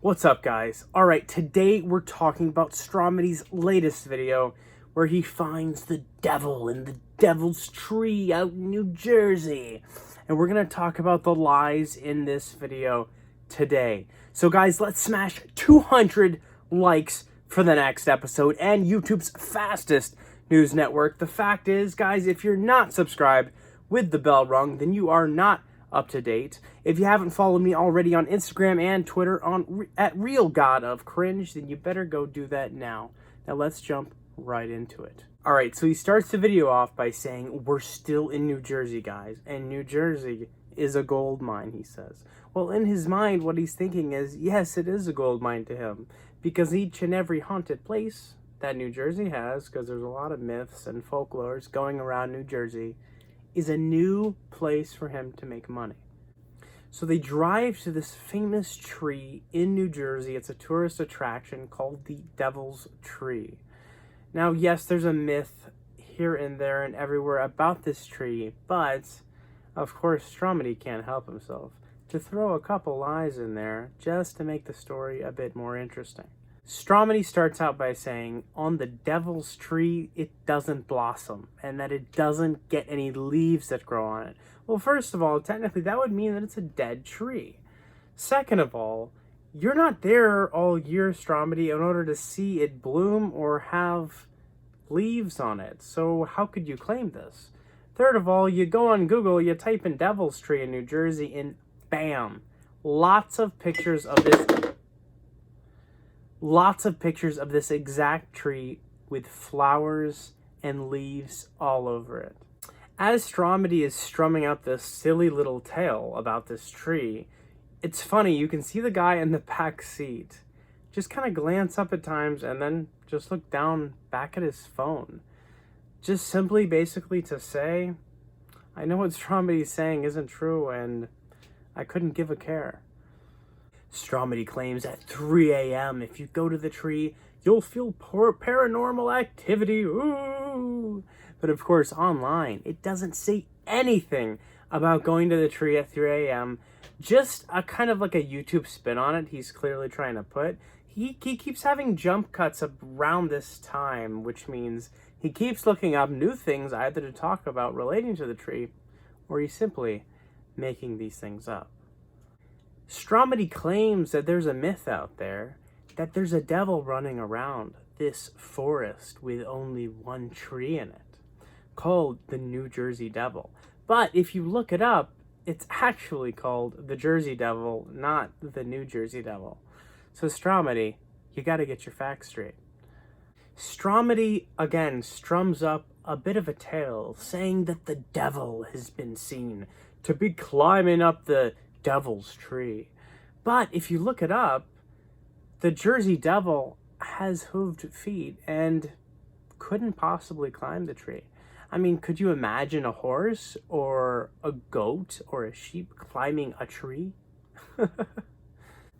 What's up, guys? Alright, today we're talking about Stromedy's latest video where he finds the devil in the devil's tree out in New Jersey. And we're going to talk about the lies in this video today. So guys, let's smash 200 likes for the next episode and YouTube's fastest news network. The fact is, guys, if you're not subscribed with the bell rung, then you are not up to date. If you haven't followed me already on Instagram and Twitter at Real God of Cringe, then you better go do that now. Now let's jump right into it. Alright, so he starts the video off by saying, we're still in New Jersey, guys, and New Jersey is a gold mine, he says. Well, in his mind, what he's thinking is, yes, it is a gold mine to him, because each and every haunted place that New Jersey has, because there's a lot of myths and folklores going around New Jersey, is a new place for him to make money. So they drive to this famous tree in New Jersey. It's a tourist attraction called the Devil's Tree. Now, yes, there's a myth here and there and everywhere about this tree, but of course Stromedy can't help himself to throw a couple lies in there just to make the story a bit more interesting. Stromedy starts out by saying, on the devil's tree, it doesn't blossom, and that it doesn't get any leaves that grow on it. Well, first of all, technically, that would mean that it's a dead tree. Second of all, you're not there all year, Stromedy, in order to see it bloom or have leaves on it. So how could you claim this? Third of all, you go on Google, you type in devil's tree in New Jersey, and bam, lots of pictures of this exact tree with flowers and leaves all over it. As Stromedy is strumming out this silly little tale about this tree, it's funny, you can see the guy in the back seat just kind of glance up at times and then just look down back at his phone. Just simply basically to say, I know what Stromedy's saying isn't true and I couldn't give a care. Stromedy claims at 3 a.m. if you go to the tree, you'll feel paranormal activity. Ooh! But of course, online, it doesn't say anything about going to the tree at 3 a.m. Just a kind of like a YouTube spin on it he's clearly trying to put. He keeps having jump cuts around this time, which means he keeps looking up new things either to talk about relating to the tree, or he's simply making these things up. Stromedy claims that there's a myth out there that there's a devil running around this forest with only one tree in it, called the New Jersey Devil. But if you look it up, it's actually called the Jersey Devil, not the New Jersey Devil. So Stromedy, you gotta get your facts straight. Stromedy, again, strums up a bit of a tale, saying that the devil has been seen to be climbing up the devil's tree. But if you look it up, the Jersey Devil has hooved feet and couldn't possibly climb the tree. I mean, could you imagine a horse or a goat or a sheep climbing a tree?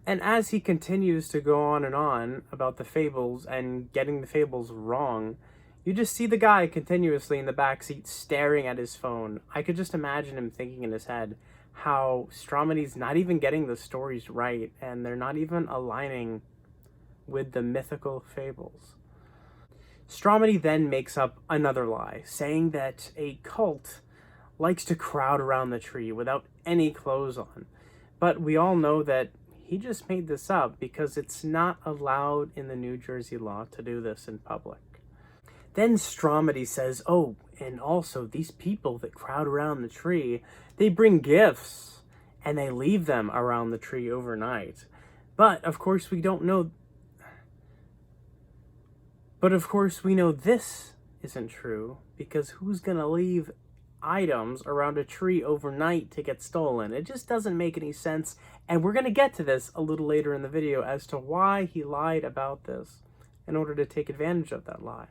And as he continues to go on and on about the fables and getting the fables wrong, you just see the guy continuously in the backseat staring at his phone. I could just imagine him thinking in his head how Stromedy's not even getting the stories right, and they're not even aligning with the mythical fables. Stromedy then makes up another lie, saying that a cult likes to crowd around the tree without any clothes on. But we all know that he just made this up because it's not allowed in the New Jersey law to do this in public. Then Stromedy says, oh, and also these people that crowd around the tree, they bring gifts and they leave them around the tree overnight. But of course we know this isn't true, because who's gonna leave items around a tree overnight to get stolen? It just doesn't make any sense, and we're gonna get to this a little later in the video as to why he lied about this in order to take advantage of that lie.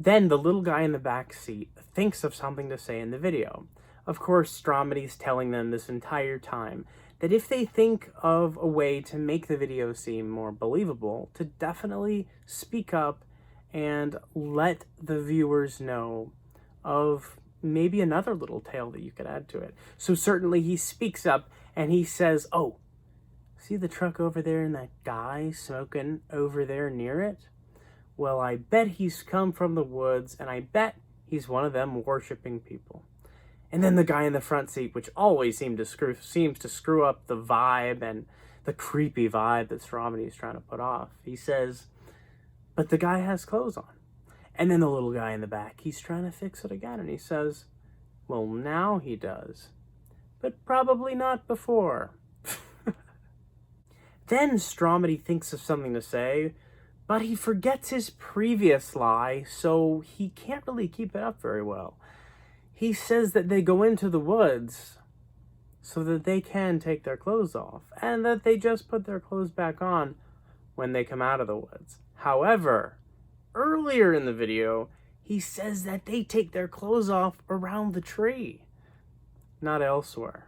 Then the little guy in the back seat thinks of something to say in the video. Of course, Stromedy's telling them this entire time that if they think of a way to make the video seem more believable, to definitely speak up and let the viewers know of maybe another little tale that you could add to it. So certainly he speaks up and he says, oh, See the truck over there and that guy smoking over there near it? Well, I bet he's come from the woods, and I bet he's one of them worshipping people. And then the guy in the front seat, which always seems to screw up the vibe and the creepy vibe that Stromedy is trying to put off. He says, but the guy has clothes on. And then the little guy in the back, he's trying to fix it again. And he says, well, now he does. But probably not before. Then Stromedy thinks of something to say, but he forgets his previous lie, so he can't really keep it up very well. He says that they go into the woods so that they can take their clothes off, and that they just put their clothes back on when they come out of the woods. However, earlier in the video, he says that they take their clothes off around the tree, not elsewhere.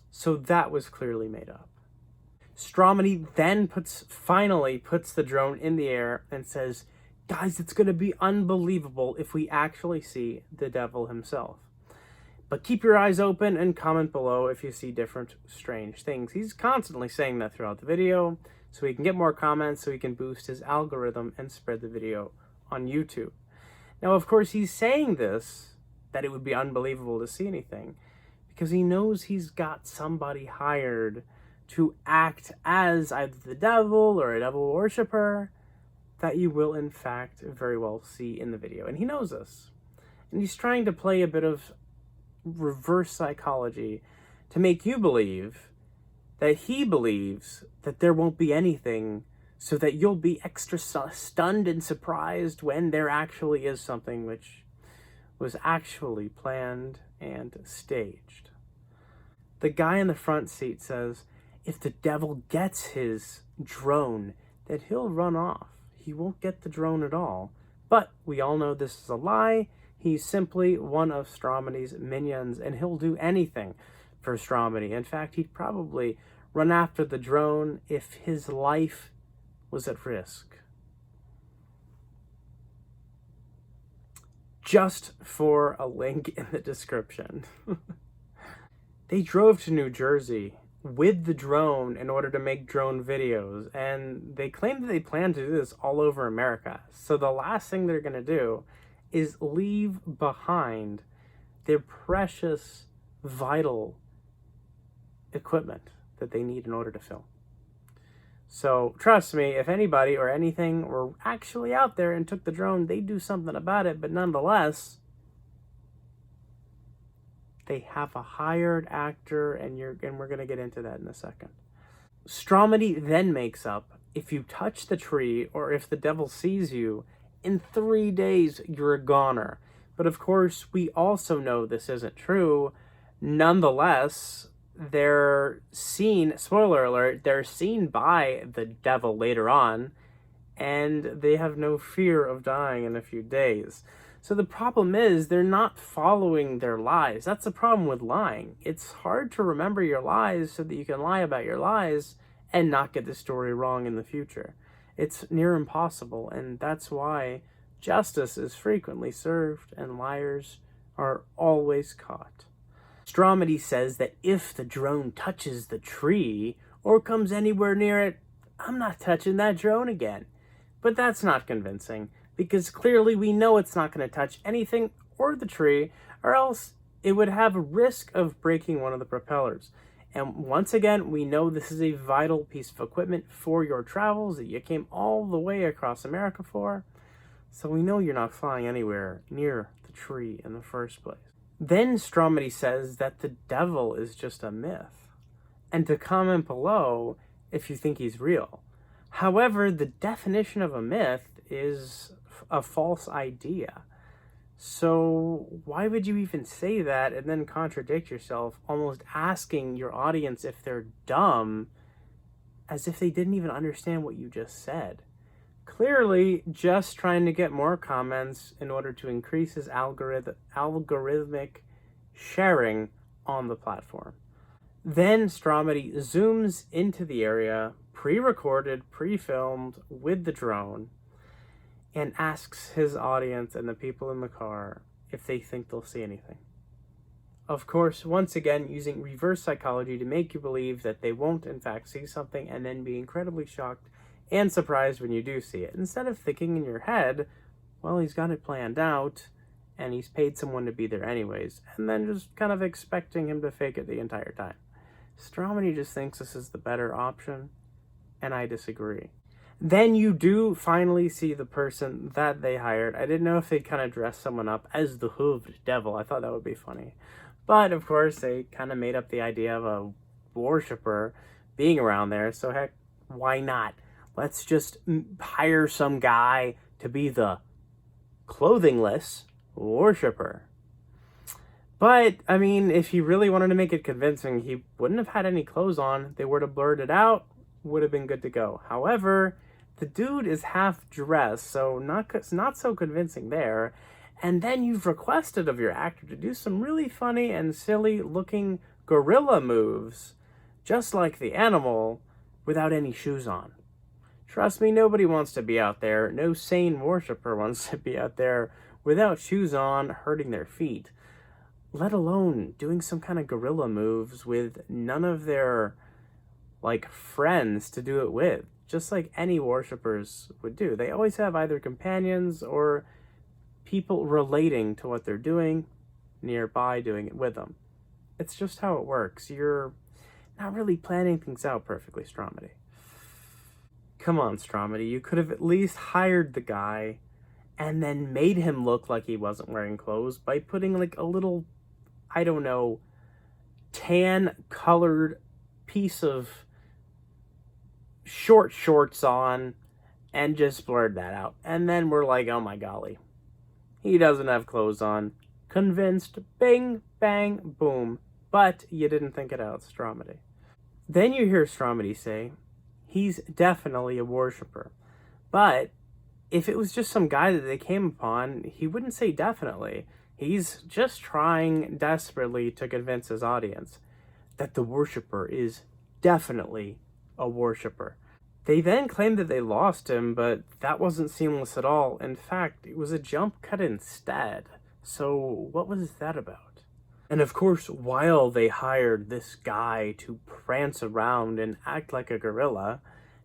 So that was clearly made up. Stromedy then finally puts the drone in the air and says, guys, it's going to be unbelievable if we actually see the devil himself. But keep your eyes open and comment below if you see different strange things. He's constantly saying that throughout the video, so he can get more comments, so he can boost his algorithm and spread the video on YouTube. Now, of course, he's saying this, that it would be unbelievable to see anything, because he knows he's got somebody hired to act as either the devil or a devil worshiper that you will in fact very well see in the video. And he knows this. And he's trying to play a bit of reverse psychology to make you believe that he believes that there won't be anything, so that you'll be extra stunned and surprised when there actually is something, which was actually planned and staged. The guy in the front seat says, if the devil gets his drone, then he'll run off. He won't get the drone at all. But we all know this is a lie. He's simply one of Stromedy's minions, and he'll do anything for Stromedy. In fact, he'd probably run after the drone if his life was at risk. Just for a link in the description. They drove to New Jersey with the drone in order to make drone videos, and they claim that they plan to do this all over America. So the last thing they're going to do is leave behind their precious, vital equipment that they need in order to film. So trust me, if anybody or anything were actually out there and took the drone, they'd do something about it. But nonetheless, they have a hired actor, and we're going to get into that in a second. Stromedy then makes up, if you touch the tree or if the devil sees you, in 3 days you're a goner. But of course, we also know this isn't true. Nonetheless, they're seen, spoiler alert, they're seen by the devil later on, and they have no fear of dying in a few days. So the problem is they're not following their lies. That's the problem with lying. It's hard to remember your lies so that you can lie about your lies and not get the story wrong in the future. It's near impossible, and that's why justice is frequently served and liars are always caught. Stromedy says that if the drone touches the tree or comes anywhere near it, I'm not touching that drone again. But that's not convincing, because clearly we know it's not going to touch anything or the tree, or else it would have a risk of breaking one of the propellers. And once again, we know this is a vital piece of equipment for your travels that you came all the way across America for. So we know you're not flying anywhere near the tree in the first place. Then Stromedy says that the devil is just a myth, and to comment below if you think he's real. However, the definition of a myth is a false idea. So why would you even say that and then contradict yourself, almost asking your audience if they're dumb, as if they didn't even understand what you just said? Clearly just trying to get more comments in order to increase his algorithmic sharing on the platform. Then Stromedy zooms into the area, pre-recorded, pre-filmed with the drone, and asks his audience and the people in the car if they think they'll see anything. Of course, once again, using reverse psychology to make you believe that they won't in fact see something and then be incredibly shocked and surprised when you do see it. Instead of thinking in your head, well, he's got it planned out and he's paid someone to be there anyways, and then just kind of expecting him to fake it the entire time. Stromedy just thinks this is the better option, and I disagree. Then you do finally see the person that they hired. I didn't know if they'd kind of dress someone up as the hooved devil. I thought that would be funny. But, of course, they kind of made up the idea of a worshiper being around there, so heck, why not? Let's just hire some guy to be the clothingless worshiper. But, I mean, if he really wanted to make it convincing, he wouldn't have had any clothes on. They would have blurred it out, would have been good to go. However, the dude is half dressed, so not so convincing there. And then you've requested of your actor to do some really funny and silly looking gorilla moves, just like the animal, without any shoes on. Trust me, nobody wants to be out there. No sane worshiper wants to be out there without shoes on, hurting their feet. Let alone doing some kind of gorilla moves with none of their, friends to do it with. Just like any worshippers would do. They always have either companions or people relating to what they're doing nearby doing it with them. It's just how it works. You're not really planning things out perfectly, Stromedy. Come on, Stromedy. You could have at least hired the guy and then made him look like he wasn't wearing clothes by putting a little, I don't know, tan colored piece of short shorts on and just blurred that out. And then we're like, oh my golly. He doesn't have clothes on. Convinced. Bing, bang, boom. But you didn't think it out, Stromedy. Then you hear Stromedy say, he's definitely a worshiper. But if it was just some guy that they came upon, he wouldn't say definitely. He's just trying desperately to convince his audience that the worshiper is definitely a worshiper. They then claimed that they lost him, but that wasn't seamless at all. In fact, it was a jump cut instead. So what was that about? And of course, while they hired this guy to prance around and act like a gorilla,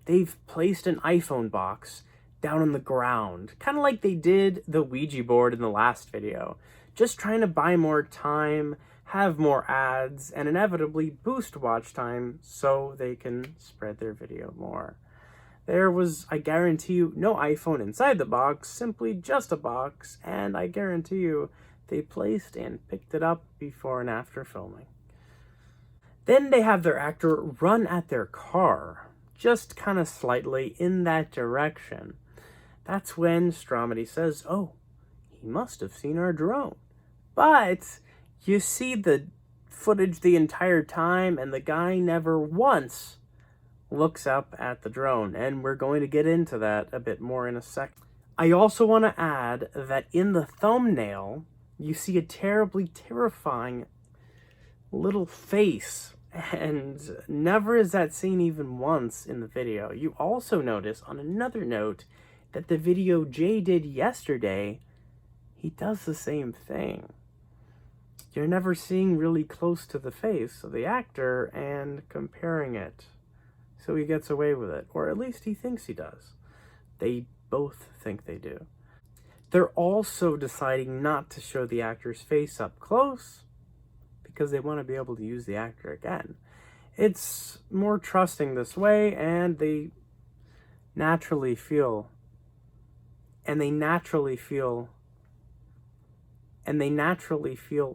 they've placed an iPhone box down on the ground, kind of like they did the Ouija board in the last video, just trying to buy more time, have more ads, and inevitably boost watch time so they can spread their video more. There was, I guarantee you, no iPhone inside the box, simply just a box, and I guarantee you they placed and picked it up before and after filming. Then they have their actor run at their car, just kind of slightly in that direction. That's when Stromedy says, oh, he must have seen our drone. But you see the footage the entire time, and the guy never once looks up at the drone, and we're going to get into that a bit more in a sec. I also want to add that in the thumbnail, you see a terribly terrifying little face, and never is that seen even once in the video. You also notice, on another note, that the video Jay did yesterday, he does the same thing. You're never seeing really close to the face of the actor and comparing it. So he gets away with it, or at least he thinks he does. They both think they do. They're also deciding not to show the actor's face up close because they want to be able to use the actor again. It's more trusting this way, and they naturally feel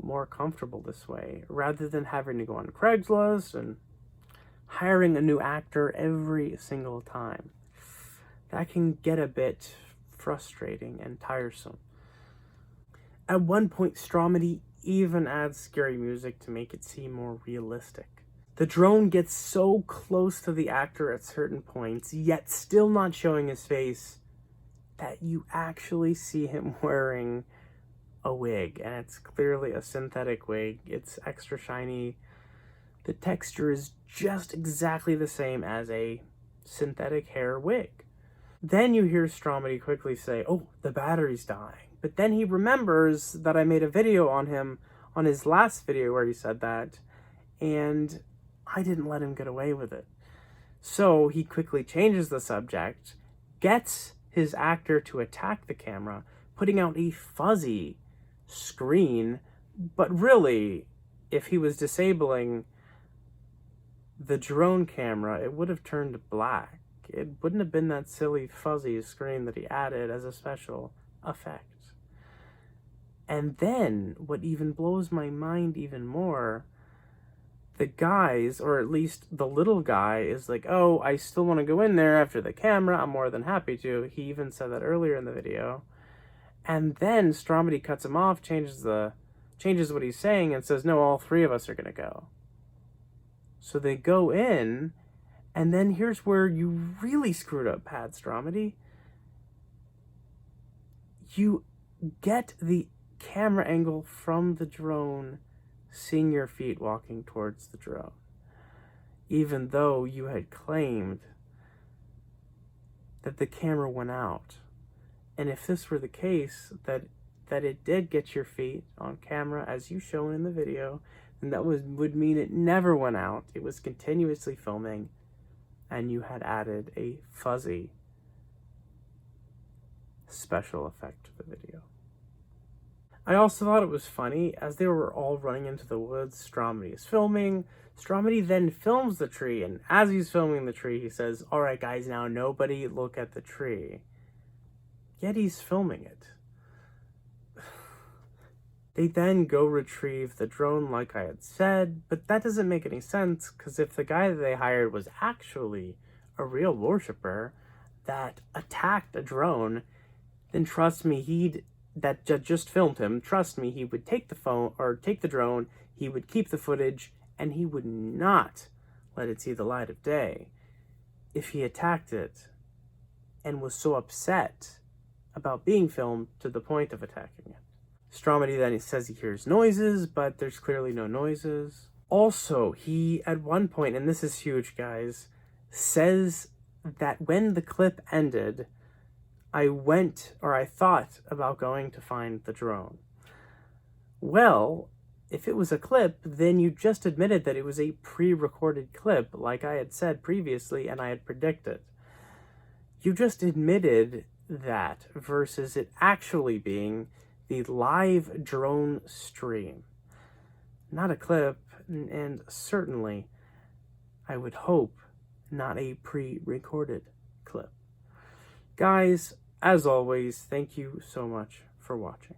more comfortable this way, rather than having to go on Craigslist and hiring a new actor every single time. That can get a bit frustrating and tiresome. At one point, Stromedy even adds scary music to make it seem more realistic. The drone gets so close to the actor at certain points, yet still not showing his face, that you actually see him wearing a wig, and it's clearly a synthetic wig. It's extra shiny. The texture is just exactly the same as a synthetic hair wig. Then you hear Stromedy quickly say, oh, the battery's dying. But then he remembers that I made a video on him on his last video where he said that, and I didn't let him get away with it. So he quickly changes the subject, gets his actor to attack the camera, putting out a fuzzy screen, but really, if he was disabling the drone camera, it would have turned black. It wouldn't have been that silly fuzzy screen that he added as a special effect. And then, what even blows my mind even more, the guys, or at least the little guy, is like, oh, I still want to go in there after the camera. I'm more than happy to. He even said that earlier in the video. And then Stromedy cuts him off, changes what he's saying, and says, no, all three of us are going to go. So they go in, and then here's where you really screwed up, Pat Stromedy. You get the camera angle from the drone, seeing your feet walking towards the drone, even though you had claimed that the camera went out. And if this were the case, that it did get your feet on camera as you shown in the video, then that would mean it never went out. It was continuously filming, and you had added a fuzzy special effect to the video. I also thought it was funny, as they were all running into the woods, Stromedy is filming. Stromedy then films the tree, and as he's filming the tree, he says, all right, guys, now nobody look at the tree. Yet he's filming it. They then go retrieve the drone, like I had said, but that doesn't make any sense, because if the guy that they hired was actually a real worshiper that attacked a drone, then trust me, that just filmed him, trust me, he would take the phone, or take the drone, he would keep the footage, and he would not let it see the light of day if he attacked it and was so upset about being filmed to the point of attacking it. Stromedy then says he hears noises, but there's clearly no noises. Also, he, at one point, and this is huge, guys, says that when the clip ended, I thought about going to find the drone. Well, if it was a clip, then you just admitted that it was a pre-recorded clip, like I had said previously and I had predicted. You just admitted that versus it actually being the live drone stream. Not a clip, and certainly, I would hope, not a pre-recorded clip. Guys, as always, thank you so much for watching.